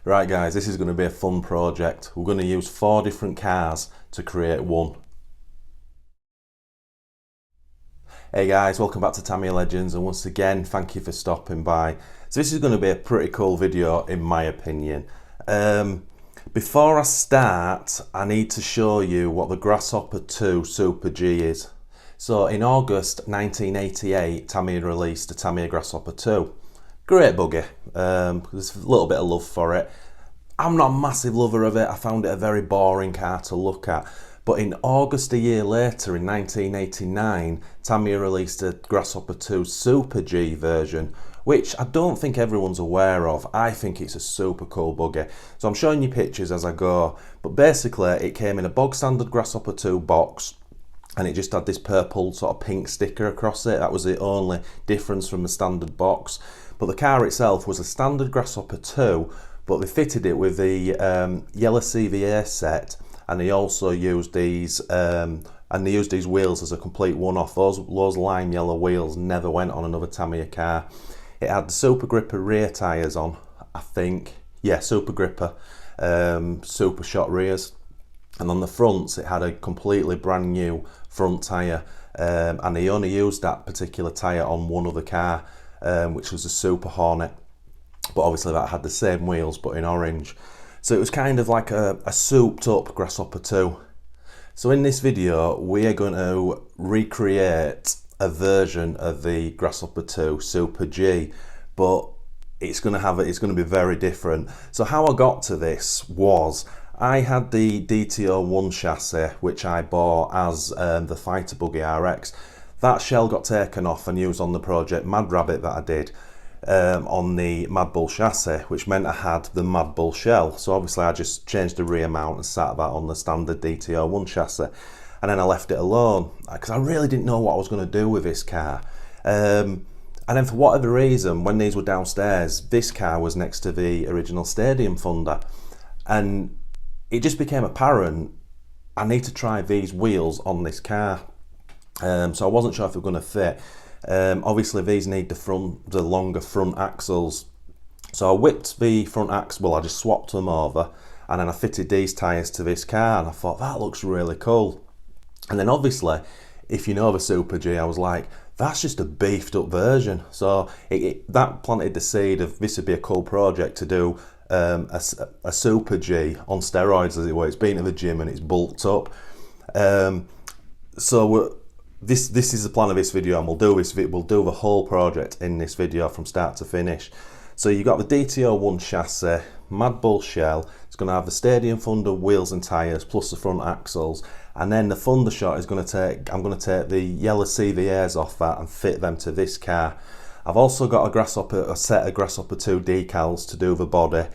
Right guys, this is going to be a fun project. We're going to use 4 different cars to create one. Hey guys, welcome back to Tamiya Legends, and once again thank you for stopping by. So this is going to be a pretty cool video in my opinion. Before I start, I need to show you what the Grasshopper 2 Super G is. So in August 1988, Tamiya released the Tamiya Grasshopper 2. Great buggy, there's a little bit of love for it. I'm not a massive lover of it, I found it a very boring car to look at. But in August a year later, in 1989, Tamiya released a Grasshopper 2 Super G version, which I don't think everyone's aware of. I think it's a super cool buggy. So I'm showing you pictures as I go, but basically it came in a bog standard Grasshopper 2 box, and it just had this purple sort of pink sticker across it. That was the only difference from the standard box. But the car itself was a standard Grasshopper 2, but they fitted it with the yellow CVA set, and they also used these wheels as a complete one-off. Those lime yellow wheels never went on another Tamiya car. It had the Super Gripper rear tyres on, I think. Yeah, Super Gripper, Super Shot rears. And on the fronts it had a completely brand new front tyre, and they only used that particular tyre on one other car, which was a Super Hornet. But obviously that had the same wheels but in orange. So it was kind of like a souped up Grasshopper 2. So in this video we are going to recreate a version of the Grasshopper 2 Super G, but it's going to be very different. So how I got to this was, I had the DT-01 chassis which I bought as the Fighter Buggy RX. That shell got taken off and used on the Project Mad Rabbit that I did. On the Mad Bull chassis, which meant I had the Mad Bull shell. So obviously I just changed the rear mount and sat that on the standard DT-01 chassis, and then I left it alone because I really didn't know what I was going to do with this car. And then for whatever reason, when these were downstairs, this car was next to the original Stadium Thunder, and it just became apparent I need to try these wheels on this car. So I wasn't sure if they were going to fit. Obviously these need the longer front axles, so I whipped the front axle, well I just swapped them over, and then I fitted these tyres to this car, and I thought that looks really cool. And then obviously, if you know the Super G, I was like, that's just a beefed up version. So that planted the seed of this would be a cool project to do, a Super G on steroids, as it were. It's been to the gym and it's bulked up. This is the plan of this video, and we'll do the whole project in this video from start to finish. So you got the DT-01 chassis, Mad Bull shell. It's going to have the Stadium Thunder wheels and tyres plus the front axles, and then the Thunder Shot is going to take. I'm going to take the yellow CVAs off that and fit them to this car. I've also got a set of Grasshopper 2 decals to do the body,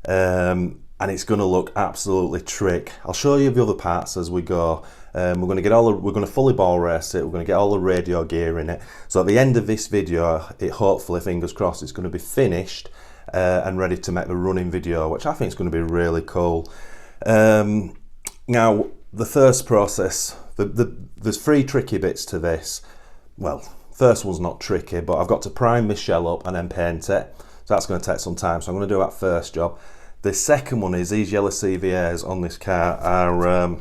and it's going to look absolutely trick. I'll show you the other parts as we go. We're going to fully ball race it. We're going to get all the radio gear in it. So at the end of this video, it hopefully, fingers crossed, it's going to be finished and ready to make the running video, which I think is going to be really cool. Now, the first process, there's 3 tricky bits to this. Well, first one's not tricky, but I've got to prime this shell up and then paint it. So that's going to take some time. So I'm going to do that first job. The second one is these yellow CVAs on this car are,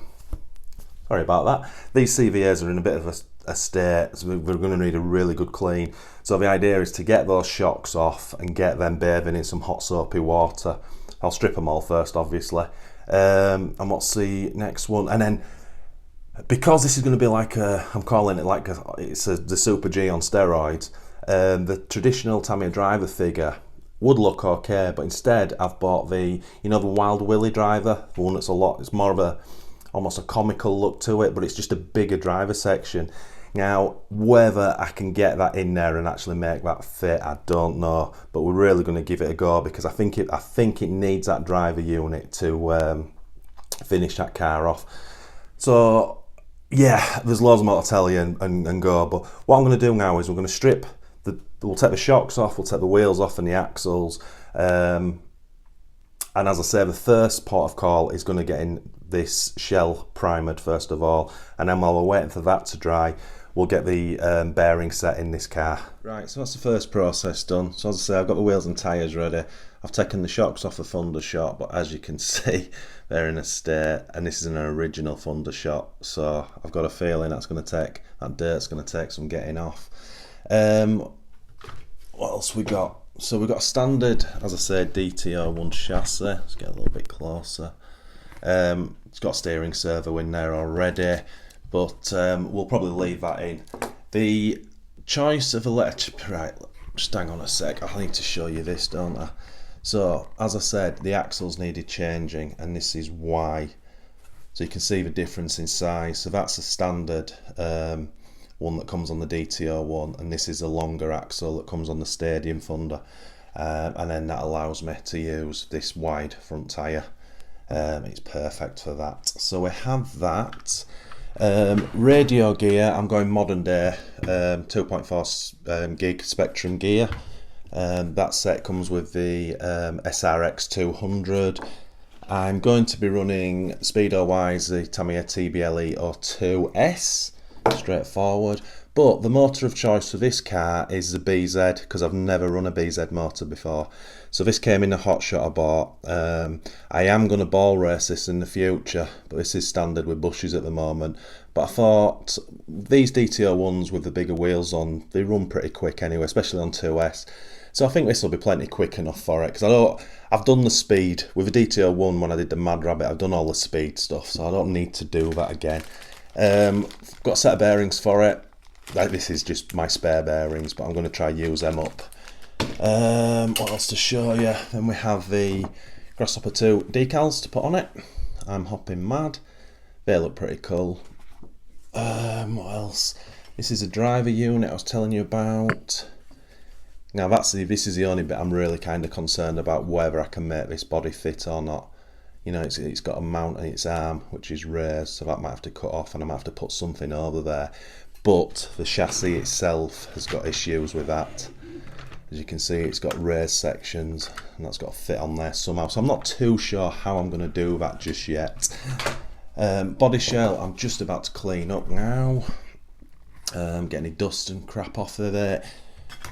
sorry about that. These CVAs are in a bit of a state, so we're going to need a really good clean. So the idea is to get those shocks off and get them bathing in some hot soapy water. I'll strip them all first, obviously. And what's the next one? And then, because this is going to be like I'm calling it like the Super G on steroids, the traditional Tamiya driver figure would look okay, but instead I've bought the Wild Willy driver, the one that's it's more of almost a comical look to it, but it's just a bigger driver section. Now, whether I can get that in there and actually make that fit, I don't know, but we're really going to give it a go, because I think it needs that driver unit to finish that car off. So yeah, there's loads more to tell you and go, but what I'm going to do now is we're going to we'll take the shocks off, we'll take the wheels off and the axles, and as I say, the first port of call is going to get in this shell primered first of all, and then while we're waiting for that to dry, we'll get the bearing set in this car. Right, so that's the first process done. So as I say, I've got the wheels and tyres ready. I've taken the shocks off the Thunder shot, but as you can see, they're in a state, and this is an original Thunder shot, so I've got a feeling that dirt's going to take some getting off. What else we got? So we've got a standard, as I said, DT-01 chassis. Let's get a little bit closer. It's got a steering servo in there already, but we'll probably leave that in. The choice of electric, right, just hang on a sec, I need to show you this, don't I? So, as I said, the axles needed changing, and this is why. So you can see the difference in size. So that's a standard one that comes on the DT-01, and this is a longer axle that comes on the Stadium Thunder. And then that allows me to use this wide front tyre. It's perfect for that. So we have that. Radio gear, I'm going modern day, 2.4 gig Spectrum gear. That set comes with the SRX 200. I'm going to be running speedo-wise the Tamiya TBLE-02S, straightforward. But the motor of choice for this car is the BZ, because I've never run a BZ motor before. So this came in a hot shot I bought. I am going to ball race this in the future, but this is standard with bushes at the moment. But I thought these DT-01s with the bigger wheels on, they run pretty quick anyway, especially on 2S. So I think this will be plenty quick enough for it, because I've done the speed with the DT-01 when I did the Mad Rabbit. I've done all the speed stuff, so I don't need to do that again. Got a set of bearings for it. Like, this is just my spare bearings, but I'm going to try use them up. What else to show you? Then we have the Grasshopper 2 decals to put on it. I'm hopping mad. They look pretty cool. What else? This is a driver unit I was telling you about. Now this is the only bit I'm really kind of concerned about, whether I can make this body fit or not. You know, it's got a mount on its arm which is raised, so that might have to cut off, and I might have to put something over there. But the chassis itself has got issues with that. As you can see, it's got raised sections, and that's got to fit on there somehow. So I'm not too sure how I'm going to do that just yet. Body shell, I'm just about to clean up now. Get any dust and crap off of it.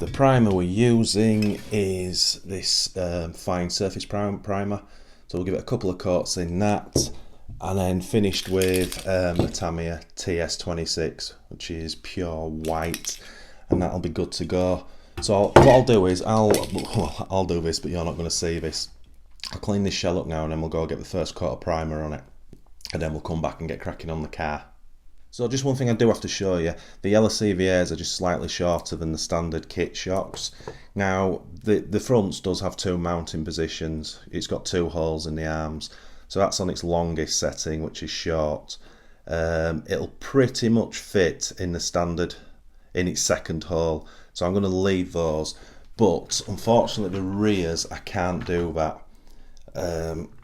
The primer we're using is this fine surface primer. So we'll give it a couple of coats in that, and then finished with the Tamiya TS26, which is pure white, and that'll be good to go. So what I'll do is, I'll do this, but you're not going to see this. I'll clean this shell up now, and then we'll go get the first coat of primer on it, and then we'll come back and get cracking on the car. So just one thing I do have to show you, the yellow CVAs are just slightly shorter than the standard kit shocks. Now, the fronts does have two mounting positions. It's got two holes in the arms, so that's on its longest setting, which is short. It'll pretty much fit in the standard, in its second hole, so I'm going to leave those. But unfortunately the rears, I can't do that.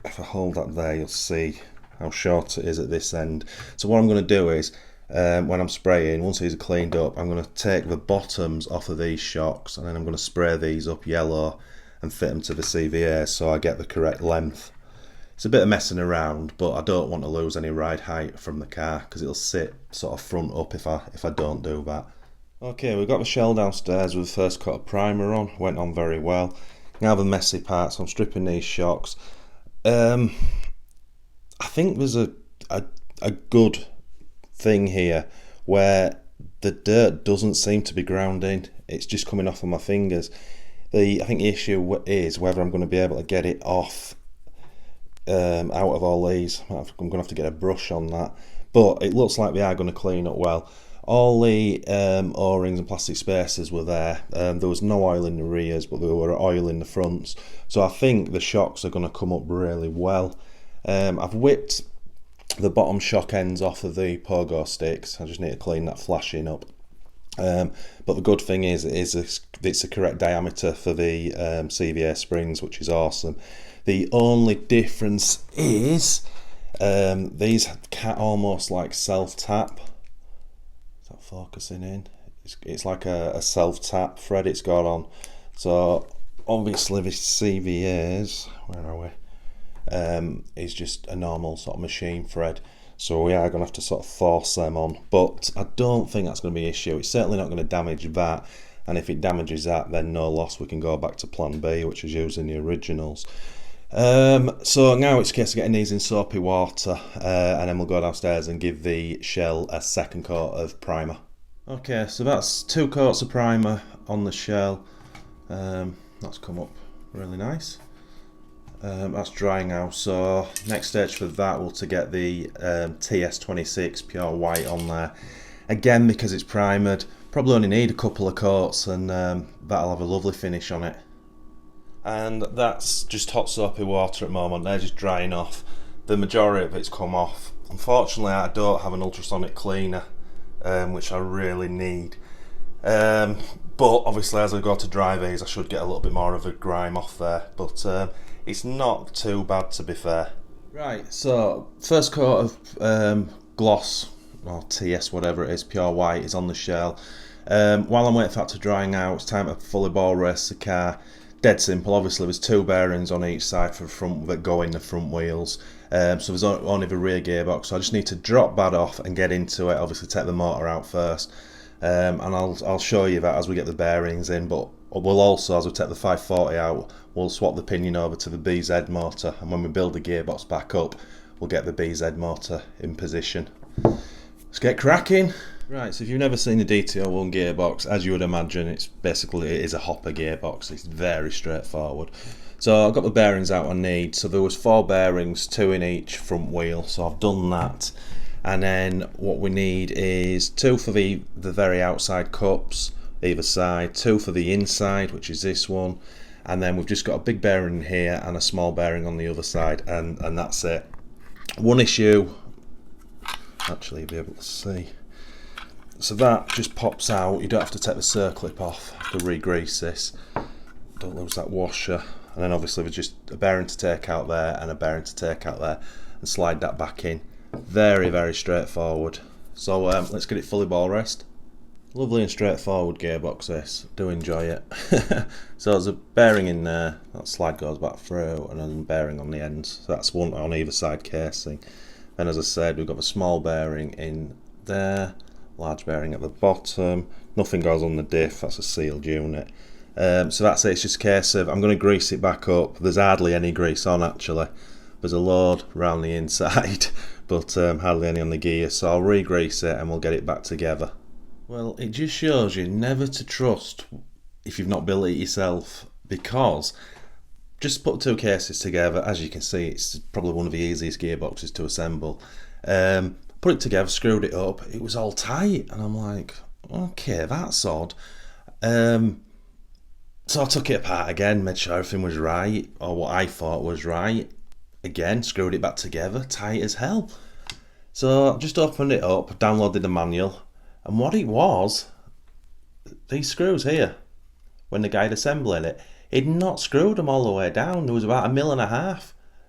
If I hold that there, you'll see how short it is at this end. So what I'm going to do is, when I'm spraying, once these are cleaned up, I'm going to take the bottoms off of these shocks, and then I'm going to spray these up yellow and fit them to the CVA so I get the correct length. It's a bit of messing around, but I don't want to lose any ride height from the car, because it'll sit sort of front up if I don't do that. Okay, we've got the shell downstairs with the first coat of primer on. Went on very well. Now the messy parts, I'm stripping these shocks. I think there's a good thing here where the dirt doesn't seem to be ground in. It's just coming off of my fingers. I think the issue is whether I'm going to be able to get it off out of all these. I'm going to have to get a brush on that. But it looks like they are going to clean up well. All the O-rings and plastic spacers were there. There was no oil in the rears, but there were oil in the fronts. So I think the shocks are going to come up really well. I've whipped the bottom shock ends off of the pogo sticks. I just need to clean that flashing up. But the good thing is it's the correct diameter for the CVA springs, which is awesome. The only difference is these almost like self-tap. Is that focusing in? It's like a self-tap thread it's got on. So obviously the CVAs, where are we? Is just a normal sort of machine thread, so we are going to have to sort of force them on, but I don't think that's going to be an issue. It's certainly not going to damage that, and if it damages that, then no loss, we can go back to plan B, which is using the originals. So now it's a case of getting these in soapy water, and then we'll go downstairs and give the shell a second coat of primer. Okay, so that's 2 coats of primer on the shell. That's come up really nice. That's dry now, so next stage for that will to get the TS26 pure white on there. Again, because it's primered, probably only need a couple of coats, and that'll have a lovely finish on it. And that's just hot soapy water at the moment. They're just drying off. The majority of it's come off. Unfortunately, I don't have an ultrasonic cleaner, which I really need. But obviously, as I go to dry these, I should get a little bit more of a grime off there. But it's not too bad, to be fair. Right, so first coat of gloss, or TS, whatever it is, pure white, is on the shell. While I'm waiting for that to dry out, it's time to fully ball race the car. Dead simple. Obviously there's 2 bearings on each side for the front that go in the front wheels, so there's only the rear gearbox, so I just need to drop that off and get into it. Obviously take the motor out first, and I'll show you that as we get the bearings in, but we'll also, as we take the 540 out, we'll swap the pinion over to the BZ motor, and when we build the gearbox back up, we'll get the BZ motor in position. Let's get cracking. Right, so if you've never seen the DT-01 gearbox, as you would imagine, it is a hopper gearbox. It's very straightforward. So I've got the bearings out I need. So there was 4 bearings, 2 in each front wheel. So I've done that. And then what we need is 2 for the very outside cups, either side, 2 for the inside, which is this one. And then we've just got a big bearing here and a small bearing on the other side, and that's it. One issue, actually you'll be able to see. So that just pops out. You don't have to take the circlip off to re-grease this. Don't lose that washer. And then obviously there's just a bearing to take out there and a bearing to take out there, and slide that back in. Very, very straightforward. So let's get it fully ball raced. Lovely and straightforward gearbox this. Do enjoy it. So there's a bearing in there. That slide goes back through, and then a bearing on the ends. So that's one on either side casing. Then as I said, we've got a small bearing in there. Large bearing at the bottom. Nothing goes on the diff, that's a sealed unit. So that's it. It's just a case of, I'm going to grease it back up. There's hardly any grease on actually. There's a load around the inside, but hardly any on the gear, so I'll re-grease it and we'll get it back together. Well, it just shows you never to trust if you've not built it yourself, because just put 2 cases together. As you can see, it's probably one of the easiest gearboxes to assemble. Put it together, screwed it up, it was all tight, and I'm like, okay, that's odd. So I took it apart again, made sure everything was right, or what I thought was right. Again, screwed it back together, tight as hell. So I just opened it up, downloaded the manual, and what it was, these screws here, when the guy had assembling it, he'd not screwed them all the way down. There was about 1.5 mil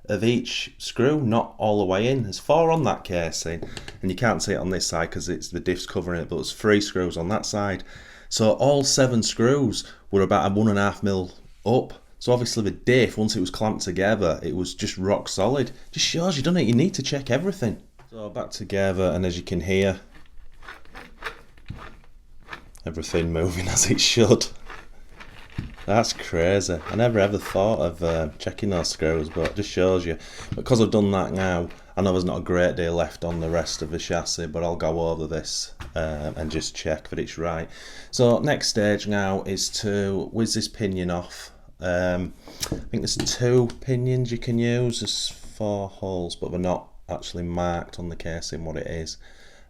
of each screw, not all the way in. There's 4 on that casing, and you can't see it on this side because it's the diff's covering it, but there's 3 screws on that side. So all 7 screws were about 1.5 mil up. So obviously the diff, once it was clamped together, it was just rock solid. Just shows you, doesn't it? You need to check everything. So back together, and as you can hear, everything moving as it should. That's crazy. I never ever thought of checking those screws, but it just shows you. Because I've done that now, I know there's not a great deal left on the rest of the chassis, but I'll go over this and just check that it's right. So next stage now is to whiz this pinion off. I think there's 2 pinions you can use. There's 4 holes, but they're not actually marked on the casing what it is.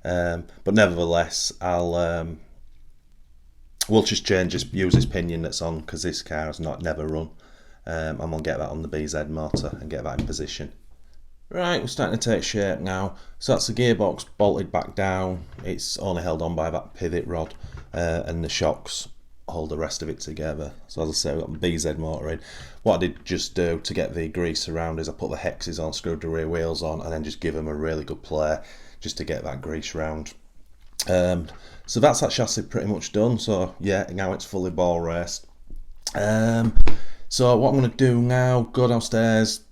But nevertheless, we'll just use this pinion that's on, because this car has never run, and we'll get that on the BZ motor and get that in position. Right, we're starting to take shape now. So that's the gearbox bolted back down. It's only held on by that pivot rod, and the shocks hold the rest of it together. So as I say, we've got the BZ motor in. What I did just do to get the grease around is I put the hexes on, screwed the rear wheels on, and then just give them a really good play just to get that grease round. So that's that chassis pretty much done. So yeah, now it's fully ball raced. So what I'm going to do now, go downstairs,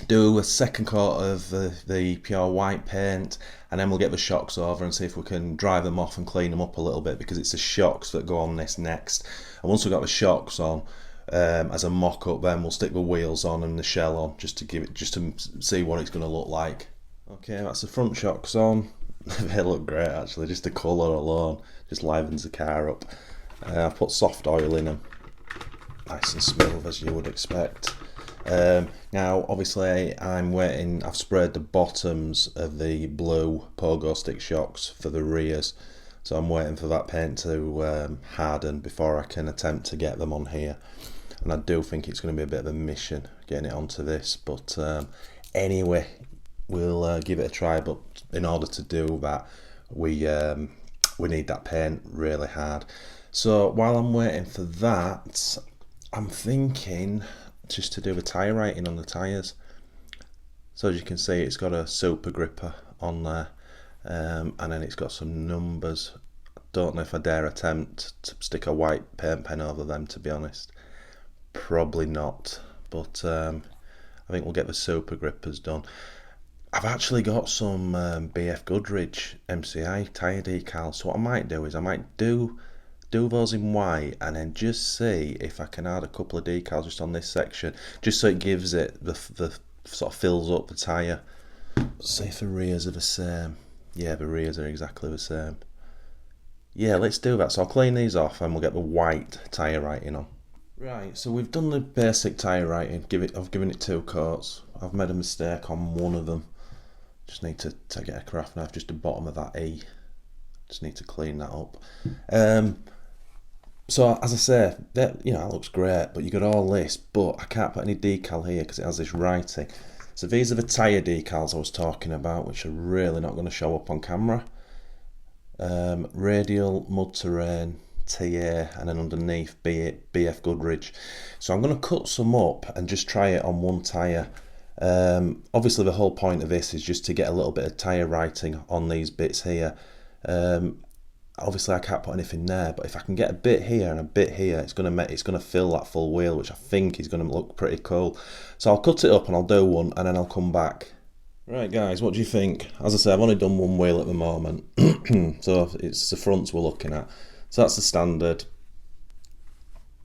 do a second coat of the pure white paint, and then we'll get the shocks over and see if we can dry them off and clean them up a little bit, because it's the shocks that go on this next. And once we've got the shocks on, as a mock-up, then we'll stick the wheels on and the shell on, just to see what it's going to look like. Okay, that's the front shocks on. They look great actually, just the colour alone just livens the car up. I've put soft oil in them, nice and smooth as you would expect. Now obviously I've sprayed the bottoms of the blue pogo stick shocks for the rears, so I'm waiting for that paint to harden before I can attempt to get them on here. And I do think it's going to be a bit of a mission getting it onto this, but anyway, we'll give it a try. But in order to do that, we need that paint really hard. So while I'm waiting for that, I'm thinking just to do the tyre rating on the tyres. So as you can see, it's got a super gripper on there, and then it's got some numbers. I don't know if I dare attempt to stick a white paint pen over them, to be honest. Probably not, but I think we'll get the super grippers done. I've actually got some BF Goodrich MCI tyre decals, so what I might do is I might do those in white, and then just see if I can add a couple of decals just on this section, just so it gives it the sort of fills up the tyre. See if the rears are the same. Yeah, the rears are exactly the same. Yeah, let's do that. So I'll clean these off and we'll get the white tyre rating on. Right, so we've done the basic tyre rating. I've given it 2 coats. I've made a mistake on one of them. Just need to get a craft knife just the bottom of that E. Just need to clean that up. So as I say, that it looks great, but you got all this, but I can't put any decal here because it has this writing. So these are the tyre decals I was talking about, which are really not going to show up on camera. Radial, mud terrain, TA, and then underneath BF Goodrich. So I'm going to cut some up and just try it on one tyre. Obviously the whole point of this is just to get a little bit of tyre writing on these bits here. Obviously I can't put anything there, but if I can get a bit here and a bit here, it's going to fill that full wheel, which I think is going to look pretty cool. So I'll cut it up and I'll do one, and then I'll come back. Right guys, what do you think? As I say, I've only done one wheel at the moment, so it's the fronts we're looking at. So that's the standard,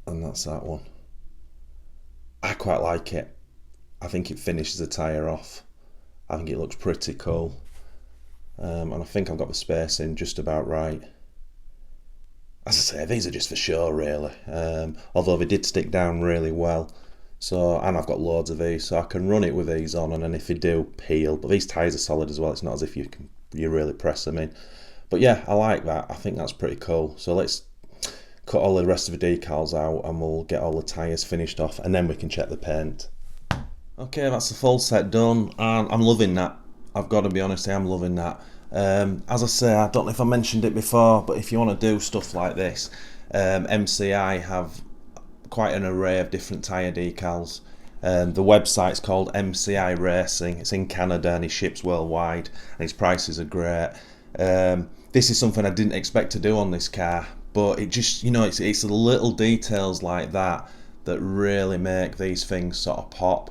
and that's that one. I quite like it. I think it finishes the tyre off. I think it looks pretty cool. And I think I've got the spacing just about right. As I say, these are just for show really, although they did stick down really well. So, and I've got loads of these, so I can run it with these on, and then if they do peel, but these tyres are solid as well, it's not as if you really press them in. But yeah, I like that. I think that's pretty cool. So let's cut all the rest of the decals out and we'll get all the tyres finished off, and then we can check the paint. Okay, that's the full set done, and I'm loving that. I've got to be honest, I am loving that. As I say, I don't know if I mentioned it before, but if you want to do stuff like this, MCI have quite an array of different tyre decals. The website's called MCI Racing. It's in Canada and it ships worldwide, and its prices are great. This is something I didn't expect to do on this car, but it just, it's the little details like that that really make these things sort of pop.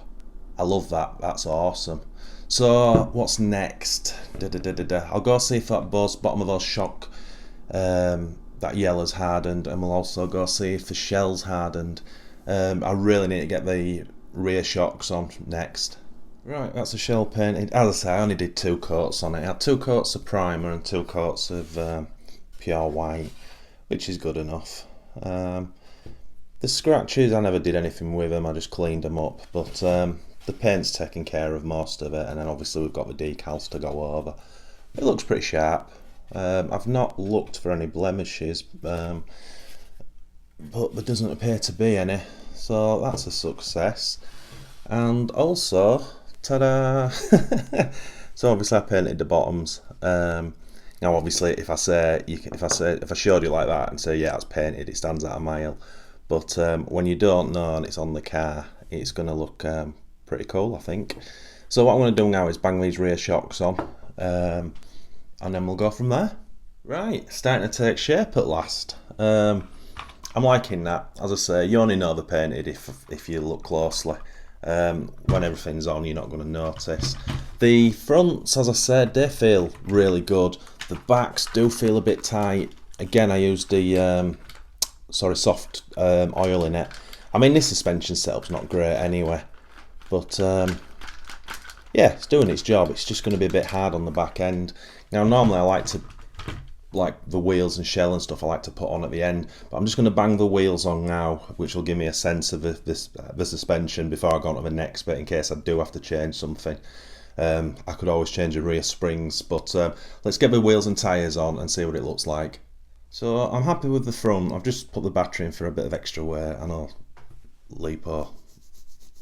I love that. That's awesome. So what's next? I'll go see if that bottom of those shock, that yellow's hardened, and we'll also go see if the shell's hardened. I really need to get the rear shocks on next. Right, that's the shell painted. As I say, I only did 2 coats on it. I had 2 coats of primer and 2 coats of pure white, which is good enough. The scratches, I never did anything with them, I just cleaned them up, but the paint's taking care of most of it, and then obviously we've got the decals to go over. It looks pretty sharp. I've not looked for any blemishes, but there doesn't appear to be any, so that's a success. And also, ta-da! So obviously I painted the bottoms. Now obviously if I showed you like that and say yeah it's painted, it stands out a mile. But when you don't know and it's on the car, it's going to look pretty cool, I think. So what I'm going to do now is bang these rear shocks on, and then we'll go from there. Right, starting to take shape at last. I'm liking that. As I say, you only know they're painted if you look closely. When everything's on, you're not going to notice. The fronts, as I said, they feel really good. The backs do feel a bit tight. Again, I used the soft oil in it. I mean, this suspension setup's not great anyway, but yeah, it's doing its job. It's just going to be a bit hard on the back end. Now, normally I like to, like the wheels and shell and stuff, I like to put on at the end, but I'm just going to bang the wheels on now, which will give me a sense of the suspension before I go on to the next bit, in case I do have to change something. I could always change the rear springs, but let's get the wheels and tyres on and see what it looks like. So I'm happy with the front. I've just put the battery in for a bit of extra weight. I know LiPo.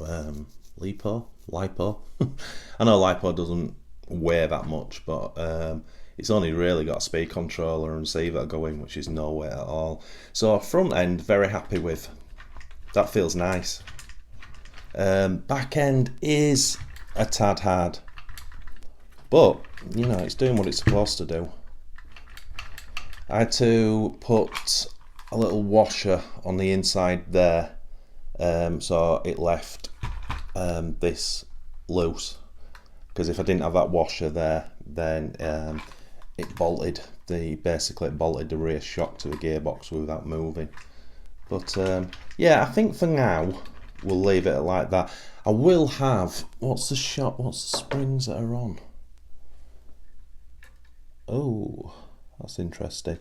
I know LiPo doesn't weigh that much, but it's only really got a speed controller and receiver going, which is no weight at all. So front end, very happy with. That feels nice. Back end is a tad hard, but you know, it's doing what it's supposed to do. I had to put a little washer on the inside there, so it left this loose, because if I didn't have that washer there, then it bolted the rear shock to the gearbox without moving. But yeah, I think for now we'll leave it like that. I will have, what's the springs that are on? Oh, that's interesting.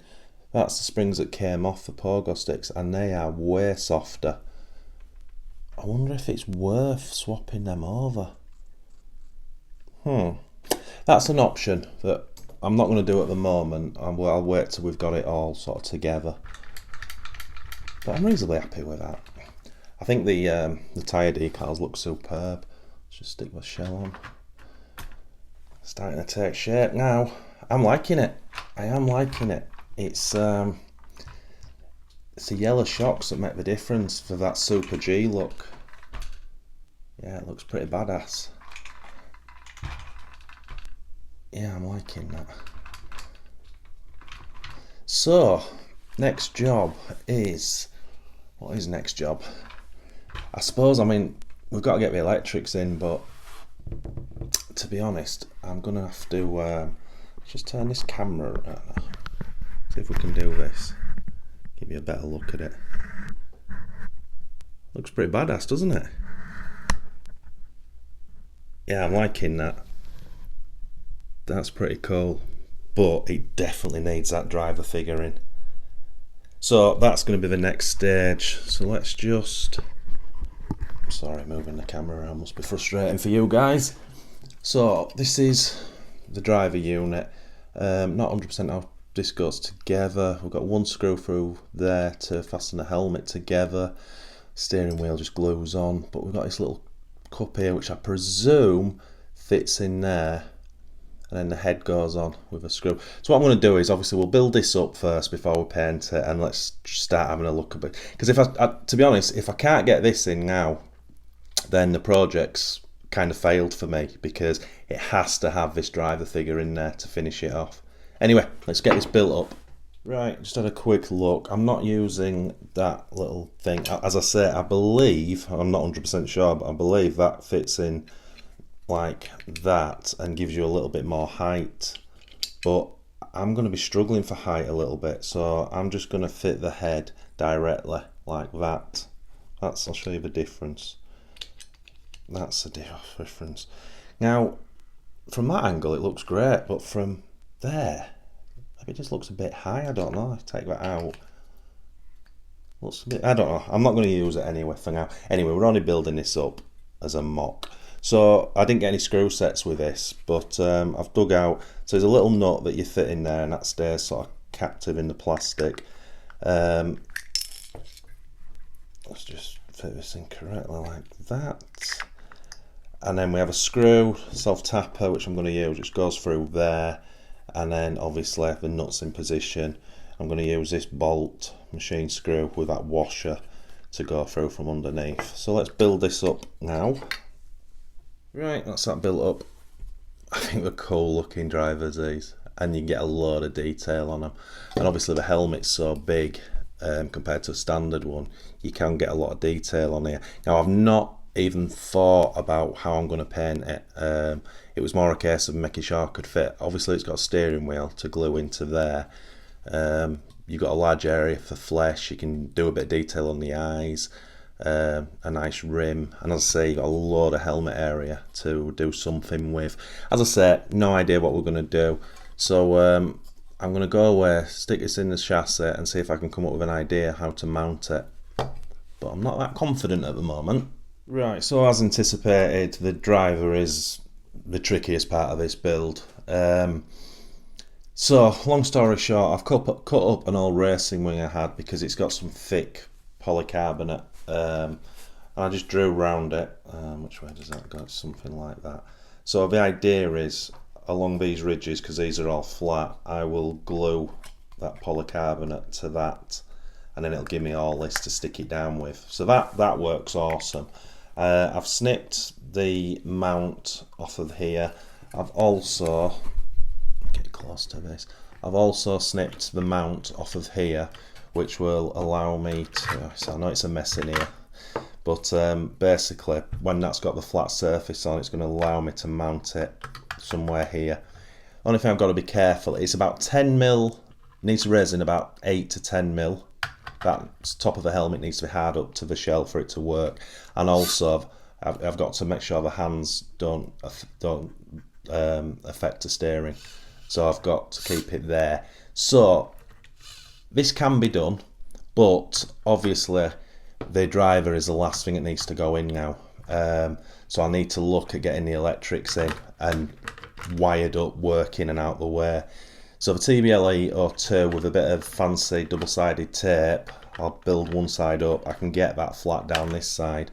That's the springs that came off the pogo sticks, and they are way softer. I wonder if it's worth swapping them over. That's an option that I'm not going to do at the moment. I'll wait till we've got it all sort of together. But I'm reasonably happy with that. I think the tyre decals look superb. Let's just stick the shell on. Starting to take shape now. I'm liking it. I am liking it. It's the yellow shocks that make the difference for that Super G look. Yeah, it looks pretty badass. Yeah, I'm liking that. So, next job is... What is next job? I suppose, I mean, we've got to get the electrics in, but to be honest, I'm going to have to just turn this camera around. See if we can do this. Give you a better look at it. Looks pretty badass, doesn't it? Yeah, I'm liking that. That's pretty cool. But it definitely needs that driver figure in. So that's going to be the next stage. So let's just... Sorry, moving the camera around must be frustrating for you guys. So this is the driver unit. Not 100% how this goes together. We've got one screw through there to fasten the helmet together. Steering wheel just glues on. But we've got this little cup here, which I presume fits in there. And then the head goes on with a screw. So what I'm going to do is, obviously, we'll build this up first before we paint it, and let's start having a look at it. Because if to be honest, if I can't get this in now, then the project's kind of failed for me, because it has to have this driver figure in there to finish it off. Anyway, let's get this built up. Right, just had a quick look. I'm not using that little thing. As I say, I believe, I'm not 100% sure, but I believe that fits in like that and gives you a little bit more height. But I'm going to be struggling for height a little bit, so I'm just going to fit the head directly like that. I'll show you the difference. That's the difference. Now, from that angle it looks great, but from there, maybe it just looks a bit high. I don't know. Take that out. Looks a bit, I don't know. I'm not going to use it anyway for now. Anyway, we're only building this up as a mock. So I didn't get any screw sets with this, but I've dug out. So there's a little nut that you fit in there, and that stays sort of captive in the plastic. Let's just fit this in correctly like that. And then we have a screw, self-tapper, which I'm going to use, which goes through there. And then obviously the nut's in position. I'm going to use this bolt machine screw with that washer to go through from underneath. So let's build this up now. Right, that's that built up. I think they're cool looking drivers, these, and you get a load of detail on them. And obviously the helmet's so big compared to a standard one, you can get a lot of detail on here. Now I've not even thought about how I'm going to paint it. It was more a case of making sure I could fit. Obviously it's got a steering wheel to glue into there. You've got a large area for flesh, you can do a bit of detail on the eyes, a nice rim, and as I say, you've got a load of helmet area to do something with. As I say, no idea what we're going to do, so I'm going to go away, stick this in the chassis and see if I can come up with an idea how to mount it, but I'm not that confident at the moment. Right, so as anticipated, the driver is the trickiest part of this build. So, long story short, I've cut up an old racing wing I had because it's got some thick polycarbonate, and I just drew round it. Which way does that go? It's something like that. So the idea is, along these ridges, because these are all flat, I will glue that polycarbonate to that, and then it'll give me all this to stick it down with. So that works awesome. I've snipped the mount off of here. I've also, get close to this, I've also snipped the mount off of here, which will allow me to, so I know it's a mess in here, but basically when that's got the flat surface on, it's going to allow me to mount it somewhere here. Only thing I've got to be careful, it's about 10mm, needs to raise in about 8 to 10mm. That top of the helmet needs to be hard up to the shell for it to work, and also I've got to make sure the hands don't affect the steering, so I've got to keep it there. So this can be done, but obviously the driver is the last thing that needs to go in now. So I need to look at getting the electrics in and wired up, working and out the way. So the TBL-02 with a bit of fancy double-sided tape, I'll build one side up, I can get that flat down this side.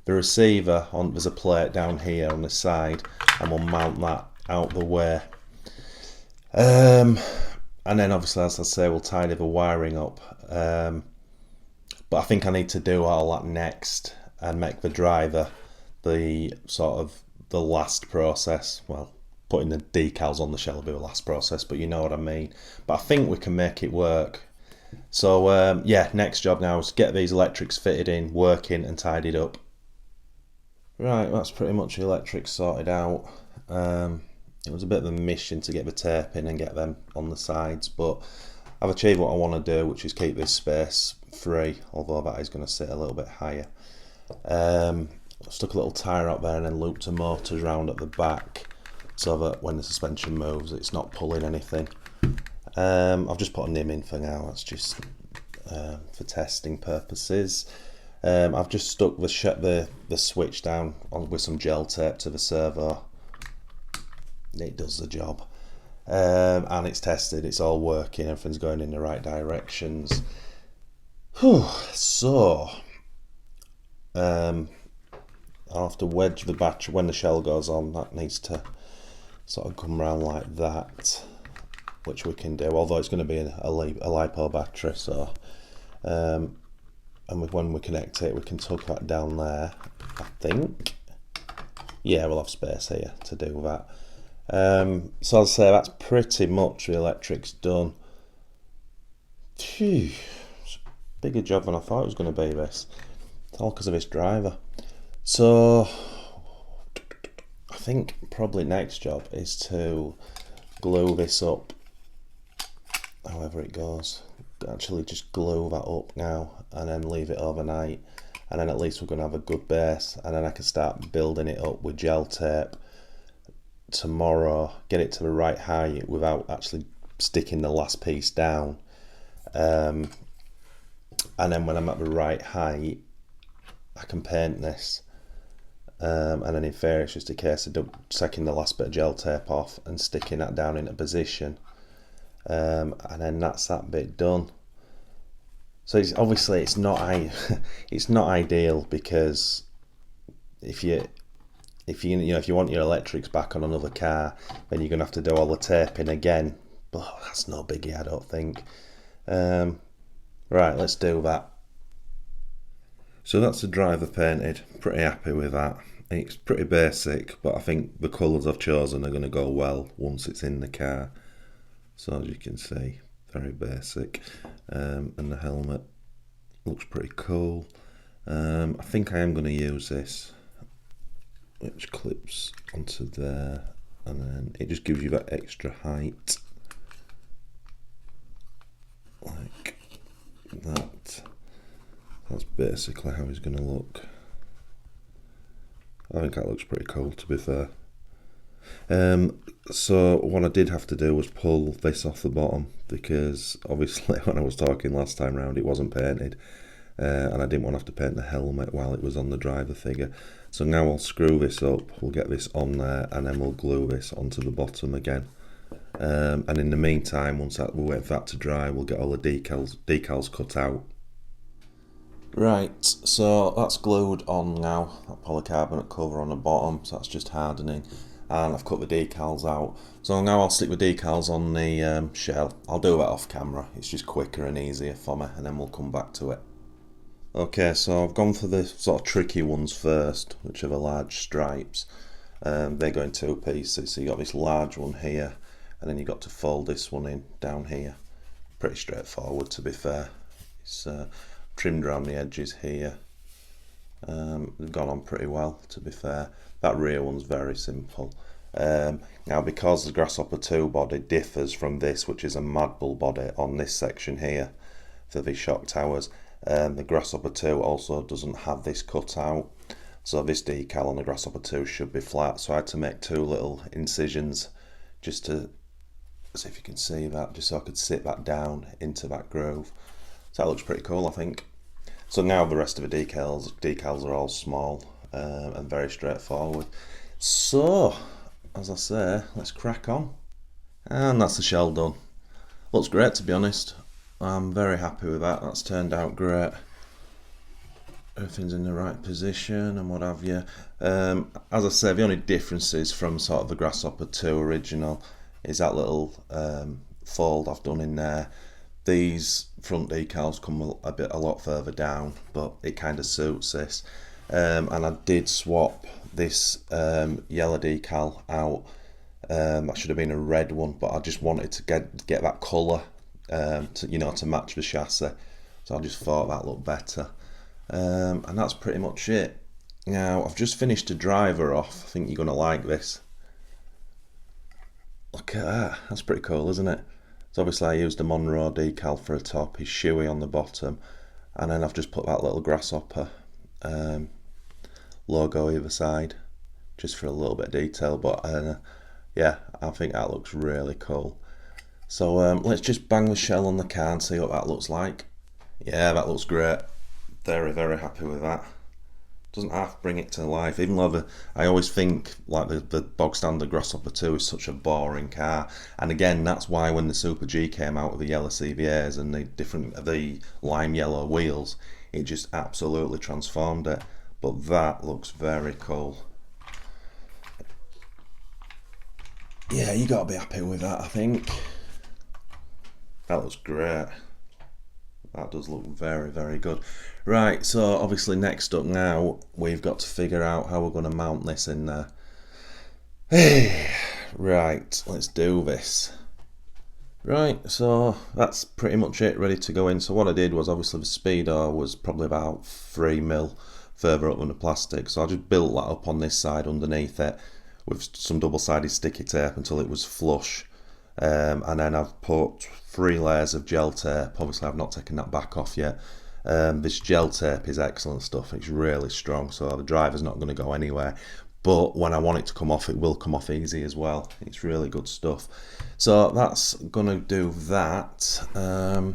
The receiver, there's a plate down here on this side, and we'll mount that out the way. And then obviously, as I say, we'll tidy the wiring up. But I think I need to do all that next and make the driver the sort of the last process. Well, putting the decals on the shell will be the last process, but you know what I mean. But I think we can make it work. So yeah, next job now is get these electrics fitted in, working and tidied up. Right, that's pretty much the electrics sorted out. It was a bit of a mission to get the tape in and get them on the sides, but I've achieved what I want to do, which is keep this space free, although that is going to sit a little bit higher. Stuck a little tyre up there and then looped the motors round at the back, so that when the suspension moves it's not pulling anything. I've just put a nim in for now, that's just for testing purposes. I've just stuck the switch down with some gel tape to the servo. It does the job, and it's tested, it's all working, everything's going in the right directions. Whew. So I'll have to wedge the battery when the shell goes on. That needs to sort of come around like that, which we can do, although it's going to be a LiPo battery, so and when we connect it we can tuck that down there, I think. Yeah, we'll have space here to do that. So I'll say that's pretty much the electrics done. Phew, it's a bigger job than I thought it was going to be, this. It's all because of this driver. So I think probably next job is to glue this up however it goes. Actually just glue that up now and then leave it overnight, and then at least we're going to have a good base, and then I can start building it up with gel tape tomorrow, get it to the right height without actually sticking the last piece down, and then when I'm at the right height I can paint this, and then in theory it's just a case of taking the last bit of gel tape off and sticking that down into position, and then that's that bit done. So obviously it's not ideal, because if you want your electrics back on another car, then you're going to have to do all the taping again, but that's no biggie, I don't think. Right, let's do that. So that's the driver painted, pretty happy with that. It's pretty basic, but I think the colours I've chosen are going to go well once it's in the car. So as you can see, very basic, and the helmet looks pretty cool. I think I am going to use this which clips onto there, and then it just gives you that extra height, like that. That's basically how he's going to look. I think that looks pretty cool, to be fair. So what I did have to do was pull this off the bottom, because obviously when I was talking last time round it wasn't painted, and I didn't want to have to paint the helmet while it was on the driver figure. So now I'll screw this up, we'll get this on there, and then we'll glue this onto the bottom again. And in the meantime, once we wait for that to dry, we'll get all the decals cut out. Right, so that's glued on now, that polycarbonate cover on the bottom, so that's just hardening, and I've cut the decals out. So now I'll stick the decals on the shell. I'll do that off camera, it's just quicker and easier for me, and then we'll come back to it. Okay, so I've gone for the sort of tricky ones first, which are the large stripes. They go in two pieces, so you got this large one here, and then you got to fold this one in down here. Pretty straightforward, to be fair. It's trimmed around the edges here. They've gone on pretty well, to be fair. That rear one's very simple. Now, because the Grasshopper 2 body differs from this, which is a Mad Bull body on this section here for the shock towers, the Grasshopper 2 also doesn't have this cut out, so this decal on the Grasshopper 2 should be flat. So I had to make two little incisions just to see if you can see that, just so I could sit that down into that groove. So that looks pretty cool, I think. So now the rest of the decals are all small and very straightforward. So, as I say, let's crack on. And that's the shell done. Looks great, to be honest. I'm very happy with that. That's turned out great. Everything's in the right position and what have you. As I say, the only differences from sort of the Grasshopper 2 original is that little fold I've done in there. These front decals come a lot further down, but it kind of suits this. And I did swap this yellow decal out. That should have been a red one, but I just wanted to get that colour to match the chassis. So I just thought that looked better. And that's pretty much it. Now I've just finished the driver off. I think you're gonna like this. Look at that. That's pretty cool, isn't it? So obviously I used a Monroe decal for a top, his shoey on the bottom, and then I've just put that little Grasshopper logo either side, just for a little bit of detail. But yeah, I think that looks really cool. So let's just bang the shell on the car and see what that looks like. Yeah, that looks great. Very, very happy with that. Doesn't have to bring it to life, even though I always think like the bog standard Grasshopper 2 is such a boring car. And again, that's why when the Super G came out with the yellow CVAs and the lime yellow wheels, it just absolutely transformed it. But that looks very cool. Yeah, you gotta be happy with that, I think. That looks great. That does look very, very good. Right, so obviously next up now, we've got to figure out how we're going to mount this in there. Hey, right, let's do this. Right, so that's pretty much it, ready to go in. So what I did was, obviously the speedo was probably about 3mm further up than the plastic, so I just built that up on this side underneath it with some double-sided sticky tape until it was flush. And then I've put 3 layers of gel tape. Obviously I've not taken that back off yet. This gel tape is excellent stuff. It's really strong, so the driver's not going to go anywhere. But when I want it to come off, it will come off easy as well. It's really good stuff. So that's going to do that. So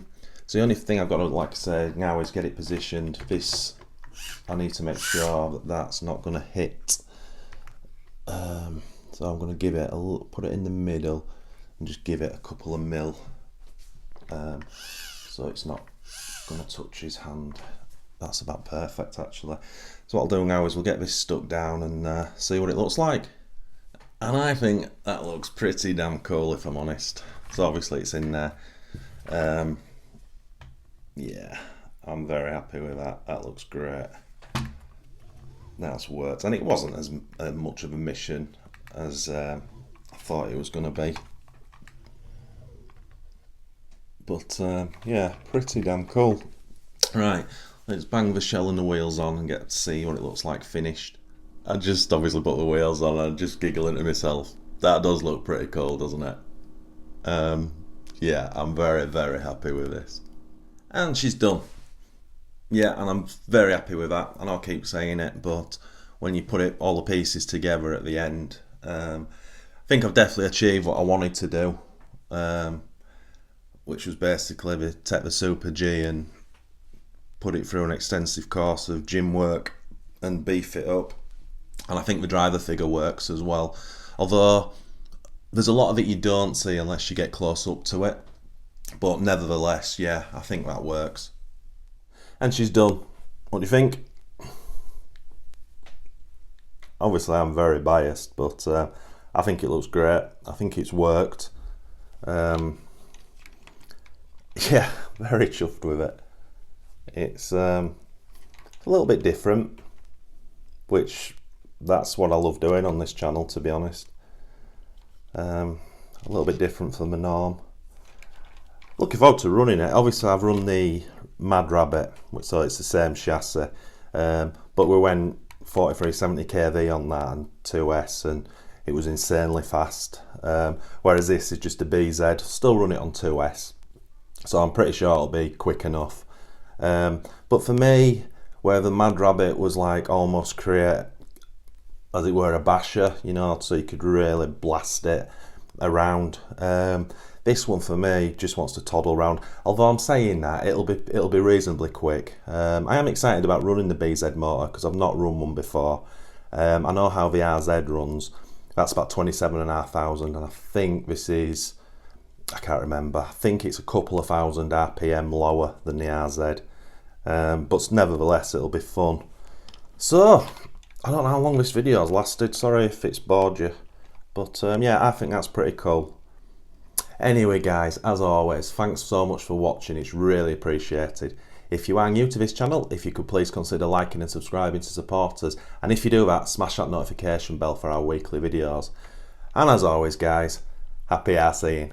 the only thing I've got to, like I say, now is get it positioned. This, I need to make sure that that's not going to hit. So I'm going to give it a little, put it in the middle and just give it a couple of mil. So it's not going to touch his hand. That's about perfect, actually. So what I'll do now is we'll get this stuck down and see what it looks like. And I think that looks pretty damn cool, if I'm honest. So obviously it's in there. Yeah, I'm very happy with that. That looks great. That's worked. And it wasn't as much of a mission as I thought it was going to be. But yeah, pretty damn cool. Right, let's bang the shell and the wheels on and get to see what it looks like finished. I just obviously put the wheels on and just giggling to myself. That does look pretty cool, doesn't it? Yeah, I'm very, very happy with this. And she's done. Yeah, and I'm very happy with that, and I'll keep saying it, but when you put all the pieces together at the end, I think I've definitely achieved what I wanted to do, which was basically take the Super G and put it through an extensive course of gym work and beef it up. And I think the driver figure works as well, although there's a lot of it you don't see unless you get close up to it, but nevertheless, yeah, I think that works. And she's done. What do you think? Obviously I'm very biased, but I think it looks great. I think it's worked. Yeah, very chuffed with it. It's a little bit different, which that's what I love doing on this channel, to be honest. A little bit different from the norm. Looking forward to running it. Obviously I've run the Mad Rabbit, so it's the same chassis, but we went 4370 kV on that and 2S, and it was insanely fast, whereas this is just a BZ. Still run it on 2S, so I'm pretty sure it'll be quick enough, but for me, where the Mad Rabbit was like almost create, as it were, a basher, you know, so you could really blast it around. This one for me just wants to toddle around. Although I'm saying that it'll be reasonably quick. I am excited about running the BZ motor because I've not run one before. I know how the RZ runs. That's about 27,500, and I think this is, I can't remember. I think it's a couple of thousand RPM lower than the RZ. But nevertheless, it'll be fun. So I don't know how long this video has lasted. Sorry if it's bored you, but yeah, I think that's pretty cool. Anyway guys, as always, thanks so much for watching, it's really appreciated. If you are new to this channel, if you could please consider liking and subscribing to support us, and if you do that, smash that notification bell for our weekly videos. And as always guys, happy RCing.